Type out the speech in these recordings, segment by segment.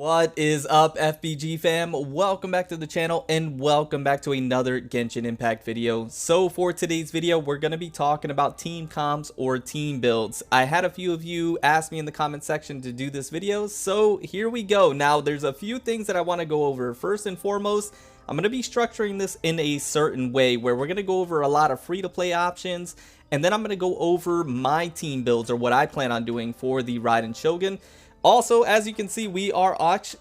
What is up, FBG fam? Welcome back to the channel and welcome back to another Genshin Impact video. So for today's video, we're going to be talking about team comps or team builds. I had a few of you ask me in the comment section to do this video, so here we go. Now there's a few things that I want to go over. First and foremost, I'm going to be structuring this in a certain way where we're going to go over a lot of free-to-play options, and then I'm going to go over my team builds or what I plan on doing for the Raiden Shogun. Also, as you can see, we are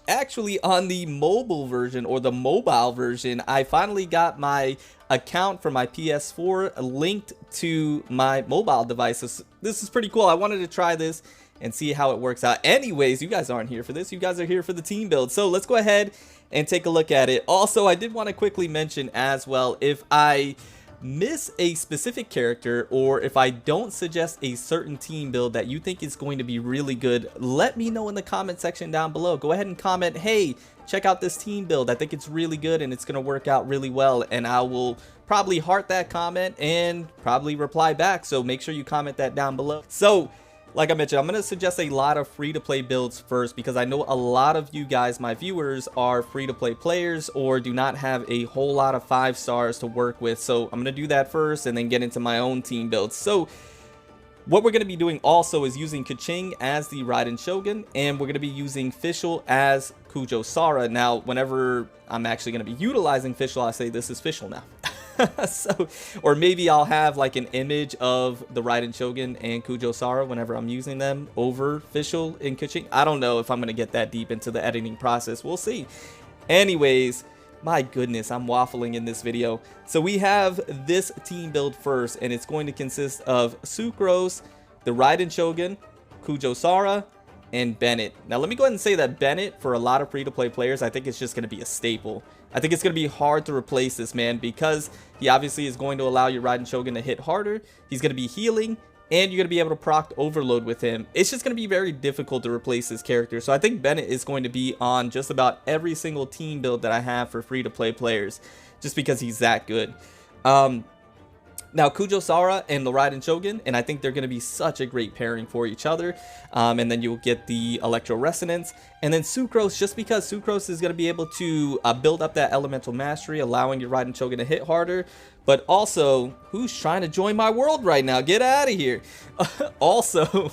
actually on the mobile version or the mobile version. I finally got my account for my PS4 linked to my mobile devices. This is pretty cool. I wanted to try this and see how it works out. Anyways, you guys aren't here for this. You guys are here for the team build. So let's go ahead and take a look at it. Also, I did want to quickly mention as well, if I miss a specific character or if I don't suggest a certain team build that you think is going to be really good, let me know in the comment section down below. Go ahead and comment, hey, check out this team build. I think it's really good and it's going to work out really well, and I will probably heart that comment and probably reply back. So make sure you comment that down below. So like I mentioned, I'm going to suggest a lot of free-to-play builds first because I know a lot of you guys, my viewers, are free-to-play players or do not have a whole lot of 5 stars to work with. So I'm going to do that first and then get into my own team builds. So what we're going to be doing also is using Kujo as the Raiden Shogun, and we're going to be using Fischl as Kujo Sara. Now, whenever I'm actually going to be utilizing Fischl, I say this is Fischl now. So, or maybe I'll have like an image of the Raiden Shogun and Kujo Sara whenever I'm using them over Fischl and Kujo. I don't know if I'm going to get that deep into the editing process. We'll see. Anyways, my goodness, I'm waffling in this video. So we have this team build first, and it's going to consist of Sucrose, the Raiden Shogun, Kujo Sara, and Bennett. Now let me go ahead and say that Bennett, for a lot of free-to-play players, I think it's just going to be a staple. I think it's going to be hard to replace this man because he obviously is going to allow your Raiden Shogun to hit harder. He's going to be healing, and you're going to be able to proc overload with him. It's just going to be very difficult to replace this character. So I think Bennett is going to be on just about every single team build that I have for free-to-play players, just because he's that good. Now, Kujo Sara and the Raiden Shogun, and I think they're going to be such a great pairing for each other. And then you'll get the Electro Resonance. And then Sucrose, just because Sucrose is going to be able to build up that Elemental Mastery, allowing your Raiden Shogun to hit harder. But also, who's trying to join my world right now? Get out of here. Also,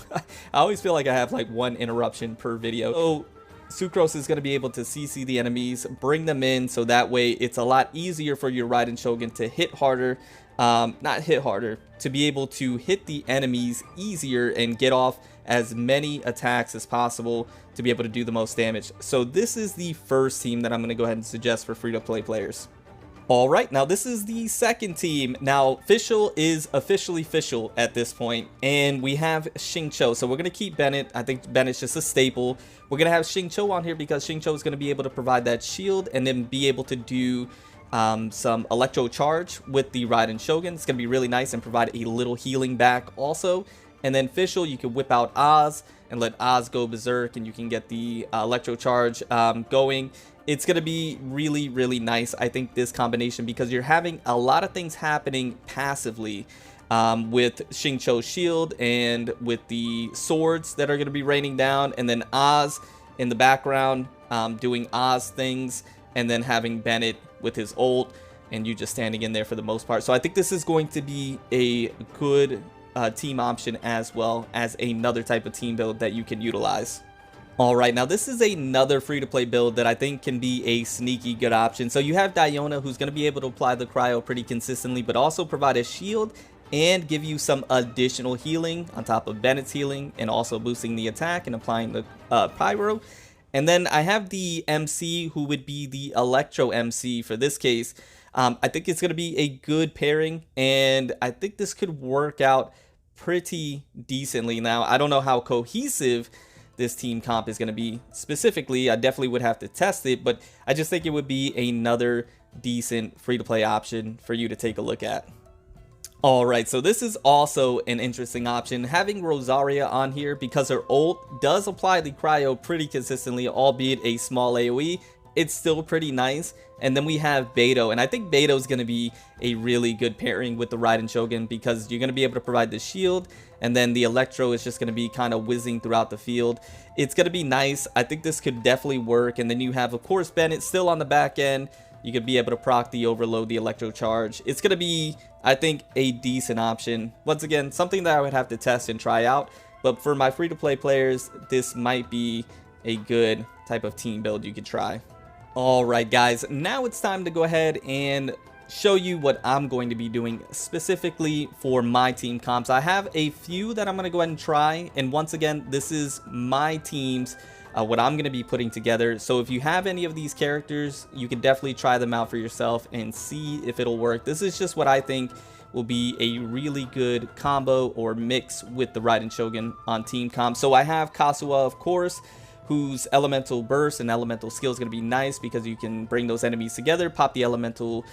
I always feel like I have like one interruption per video. So Sucrose is going to be able to CC the enemies, bring them in, so that way it's a lot easier for your Raiden Shogun to hit harder. Not hit harder, to be able to hit the enemies easier and get off as many attacks as possible to be able to do the most damage. So this is the first team that I'm going to go ahead and suggest for free-to-play players. Alright, now this is the second team. Now, Fischl is officially Fischl at this point, and we have Xingqiu. So we're going to keep Bennett. I think Bennett's just a staple. We're going to have Xingqiu on here because Xingqiu is going to be able to provide that shield and then be able to do some electro charge with the Raiden Shogun. It's going to be really nice and provide a little healing back also. And then Fischl, you can whip out Oz and let Oz go berserk, and you can get the electro charge going. It's going to be really, really nice, I think, this combination, because you're having a lot of things happening passively with Xingqiu's shield and with the swords that are going to be raining down, and then Oz in the background doing Oz things, and then having Bennett with his ult, and you just standing in there for the most part. So I think this is going to be a good team option, as well as another type of team build that you can utilize. Alright, now this is another free-to-play build that I think can be a sneaky good option. So you have Diona, who's going to be able to apply the cryo pretty consistently, but also provide a shield and give you some additional healing on top of Bennett's healing, and also boosting the attack and applying the pyro. And then I have the MC, who would be the Electro MC for this case. I think it's going to be a good pairing, and I think this could work out pretty decently. Now, I don't know how cohesive this team comp is going to be specifically. I definitely would have to test it, but I just think it would be another decent free-to-play option for you to take a look at. Alright, so this is also an interesting option, having Rosaria on here, because her ult does apply the cryo pretty consistently, albeit a small AoE, it's still pretty nice. And then we have Beto, and I think Beto is going to be a really good pairing with the Raiden Shogun, because you're going to be able to provide the shield, and then the Electro is just going to be kind of whizzing throughout the field. It's going to be nice. I think this could definitely work. And then you have, of course, Bennett still on the back end. You could be able to proc the overload, the Electro charge. It's going to be, I think, a decent option. Once again, something that I would have to test and try out. But for my free-to-play players, this might be a good type of team build you could try. Alright guys, now it's time to go ahead and show you what I'm going to be doing specifically for my team comps. I have a few that I'm going to go ahead and try, and once again, this is my teams, what I'm going to be putting together. So if you have any of these characters, you can definitely try them out for yourself and see if it'll work. This is just what I think will be a really good combo or mix with the Raiden Shogun on team comp. So I have Kazuha, of course, whose elemental burst and elemental skill is going to be nice because you can bring those enemies together, pop the elemental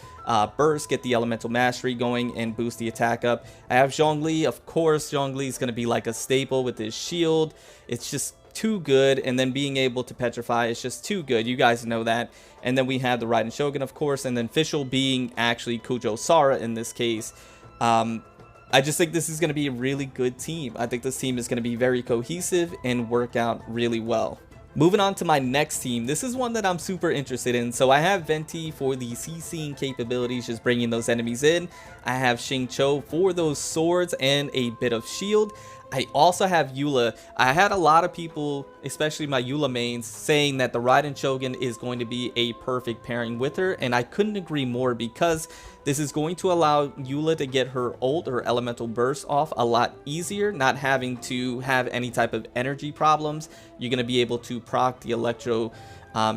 burst, get the elemental mastery going, and boost the attack up. I have Zhongli. Of course, Zhongli is going to be like a staple with his shield. It's just too good, and then being able to petrify is just too good. You guys know that. And then we have the Raiden Shogun, of course, and then Fischl being actually Kujo Sara in this case. I just think this is going to be a really good team. I think this team is going to be very cohesive and work out really well. Moving on to my next team, this is one that I'm super interested in. So I have Venti for the CCing capabilities, just bringing those enemies in. I have Xingqiu for those swords and a bit of shield. I also have Eula. I had a lot of people, especially my Eula mains, saying that the Raiden Shogun is going to be a perfect pairing with her, and I couldn't agree more, because this is going to allow Eula to get her ult or elemental burst off a lot easier, not having to have any type of energy problems. You're going to be able to proc the Electro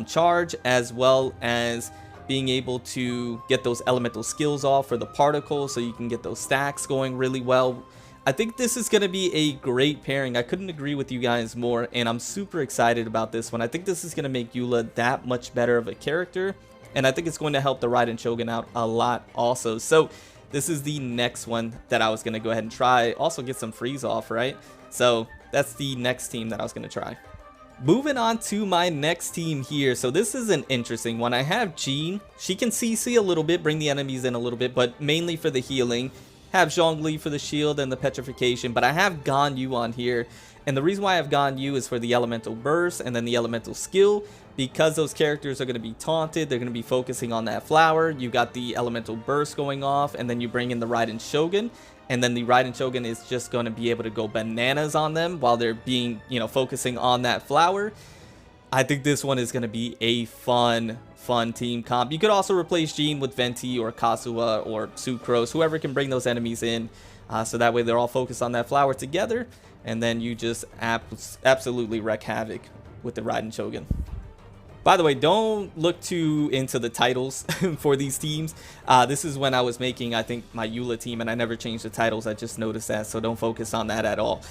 charge, as well as being able to get those elemental skills off for the particles, so you can get those stacks going really well. I think this is going to be a great pairing. I couldn't agree with you guys more, and I'm super excited about this one. I think this is going to make Eula that much better of a character, and I think it's going to help the Raiden Shogun out a lot also. So this is the next one that I was going to go ahead and try. Also get some freeze off, right? So that's the next team that I was going to try. Moving on to my next team here. So this is an interesting one. I have Jean. She can CC a little bit, bring the enemies in a little bit, but mainly for the healing. Have Zhongli for the shield and the petrification, but I have Ganyu on here, and the reason why I have Ganyu is for the elemental burst and then the elemental skill, because those characters are going to be taunted. They're going to be focusing on that flower. You got the elemental burst going off, and then you bring in the Raiden Shogun, and then the Raiden Shogun is just going to be able to go bananas on them while they're being, focusing on that flower. I think this one is going to be a fun team comp. You could also replace Jean with Venti or Kazuha or Sucrose, whoever can bring those enemies in, so that way they're all focused on that flower together, and then you just absolutely wreak havoc with the Raiden Shogun. By the way, don't look too into the titles for these teams. This is when I was making, I think, my Eula team, and I never changed the titles. I just noticed that, so don't focus on that at all.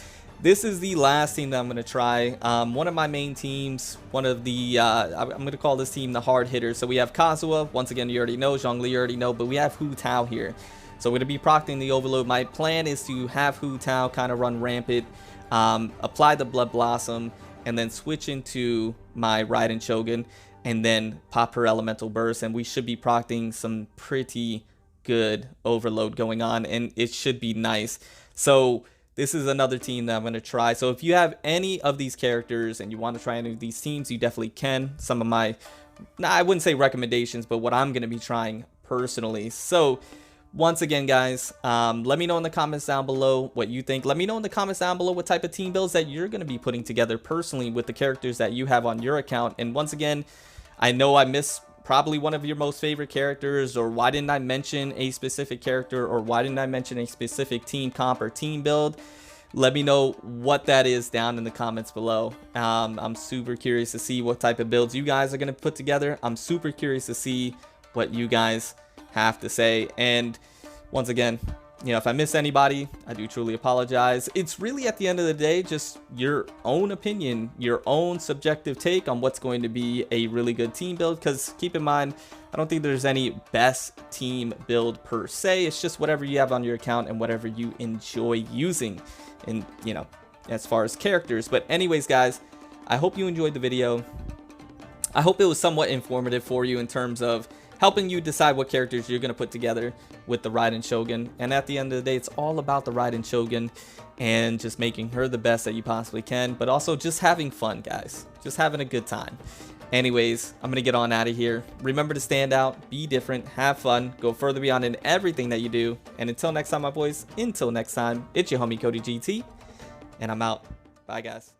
This is the last team that I'm going to try. One of my main teams, one of the, I'm going to call this team the hard hitters. So we have Kazuha. Once again, you already know. Zhongli, you already know. But we have Hu Tao here. So we're going to be procting the overload. My plan is to have Hu Tao kind of run rampant, apply the Blood Blossom, and then switch into my Raiden Shogun, and then pop her elemental burst. And we should be procting some pretty good overload going on, and it should be nice. So this is another team that I'm going to try. So if you have any of these characters and you want to try any of these teams, you definitely can. Some of my, I wouldn't say recommendations, but what I'm going to be trying personally. So once again, guys, let me know in the comments down below what you think. Let me know in the comments down below what type of team builds that you're going to be putting together personally with the characters that you have on your account. And once again, I know I missed probably one of your most favorite characters, or why didn't I mention a specific character, or why didn't I mention a specific team comp or team build. Let me know what that is down in the comments below. I'm super curious to see what type of builds you guys are going to put together. I'm super curious to see what you guys have to say. And once again, if I miss anybody, I do truly apologize. It's really, at the end of the day, just your own opinion, your own subjective take on what's going to be a really good team build. Because keep in mind, I don't think there's any best team build per se. It's just whatever you have on your account and whatever you enjoy using, and as far as characters. But anyways, guys, I hope you enjoyed the video. I hope it was somewhat informative for you in terms of helping you decide what characters you're going to put together with the Raiden Shogun. And at the end of the day, it's all about the Raiden Shogun and just making her the best that you possibly can, but also just having fun, guys. Just having a good time. Anyways, I'm going to get on out of here. Remember to stand out, be different, have fun, go further beyond in everything that you do. And until next time, my boys, until next time, it's your homie Cody GT, and I'm out. Bye, guys.